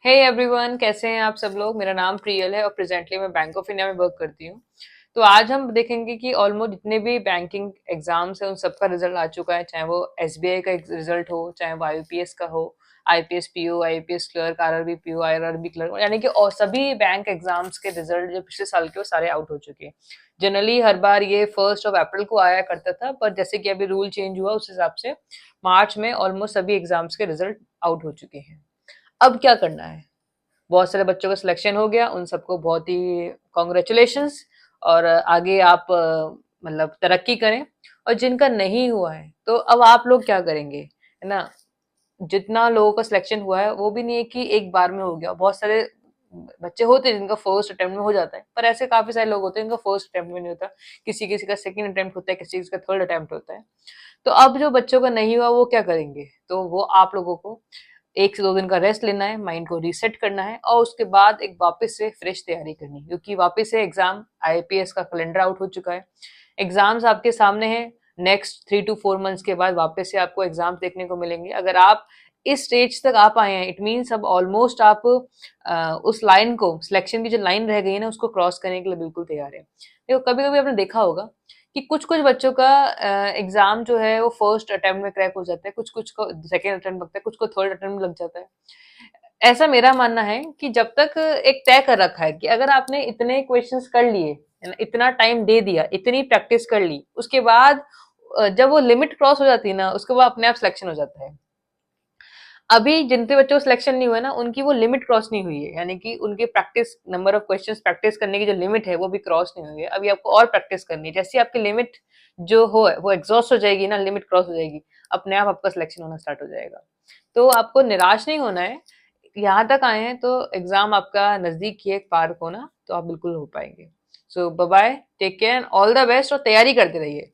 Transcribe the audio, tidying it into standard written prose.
Hey everyone, कैसे हैं आप सब लोग। मेरा नाम प्रियल है और प्रेजेंटली मैं बैंक ऑफ इंडिया में वर्क करती हूँ। तो आज हम देखेंगे कि ऑलमोस्ट जितने भी बैंकिंग एग्जाम्स हैं उन सबका रिजल्ट आ चुका है, चाहे वो एसबीआई का रिजल्ट हो, चाहे वो आईपीएस का हो, IPS PO, IPS clerk, RRB PO, RRB clerk, यानी कि और सभी बैंक एग्जाम्स के रिजल्ट जो पिछले साल के वो सारे आउट हो चुके हैं। जनरली हर बार ये 1 अप्रैल को आया करता था, पर जैसे कि अभी रूल चेंज हुआ उस हिसाब से मार्च में ऑलमोस्ट सभी एग्जाम्स के रिजल्ट आउट हो चुके हैं। अब क्या करना है? बहुत सारे बच्चों का सिलेक्शन हो गया, उन सबको बहुत ही कॉन्ग्रेचुलेशंस। और आगे आप मतलब तरक्की करें। और जिनका नहीं हुआ है तो अब आप लोग क्या करेंगे, है ना। जितना लोगों का सिलेक्शन हुआ है वो भी नहीं है कि एक बार में हो गया। बहुत सारे बच्चे होते हैं जिनका फर्स्ट अटेम्प्ट में हो जाता है, पर ऐसे काफी सारे लोग होते हैं जिनका फर्स्ट अटेम्प्ट में नहीं होता। किसी किसी का सेकंड अटेम्प्ट होता है, किसी किसी का थर्ड अटेम्प्ट होता है। तो अब जो बच्चों का नहीं हुआ वो क्या करेंगे, तो वो आप लोगों को 1 से 2 दिन का रेस्ट लेना है, माइंड को रीसेट करना है और उसके बाद एक वापस से फ्रेश तैयारी करनी है, क्योंकि वापस से एग्जाम, आईपीएस का कैलेंडर आउट हो चुका है। एग्जाम्स आपके सामने हैं। नेक्स्ट 3 to 4 मंथ्स के बाद वापस से आपको एग्जाम्स देखने को मिलेंगे। अगर आप इस स्टेज तक आ पाए हैं, इट मीन्स अब ऑलमोस्ट आप उस लाइन को, सिलेक्शन की जो लाइन रह गई है ना, उसको क्रॉस करने के लिए बिल्कुल तैयार है। देखो, कभी कभी आपने देखा होगा कि कुछ कुछ बच्चों का एग्जाम जो है वो फर्स्ट अटेम्प्ट में क्रैक हो जाता है, कुछ कुछ को सेकेंड अटेम्प्ट लगता है, कुछ को थर्ड अटेम्प्ट लग जाता है। ऐसा मेरा मानना है कि जब तक एक तय कर रखा है कि अगर आपने इतने क्वेश्चंस कर लिए, है ना, इतना टाइम दे दिया, इतनी प्रैक्टिस कर ली, उसके बाद जब वो लिमिट क्रॉस हो जाती है ना, उसके बाद अपने आप सिलेक्शन हो जाता है। अभी जिनके बच्चों को सिलेक्शन नहीं हुआ ना, उनकी वो लिमिट क्रॉस नहीं हुई है, यानी कि उनके practice number of questions practice करने की जो लिमिट है वो भी क्रॉस नहीं हुई है। अभी आपको और प्रैक्टिस करनी है। जैसे आपकी लिमिट जो हो वो एग्जॉस्ट हो जाएगी ना, लिमिट क्रॉस हो जाएगी, अपने आप आपका सिलेक्शन होना स्टार्ट हो जाएगा। तो आपको निराश नहीं होना है। यहाँ तक आए हैं तो एग्जाम आपका नजदीक ही है, पार होना तो आप बिल्कुल हो पाएंगे। So bye bye, take care, all the best और तैयारी करते रहिए।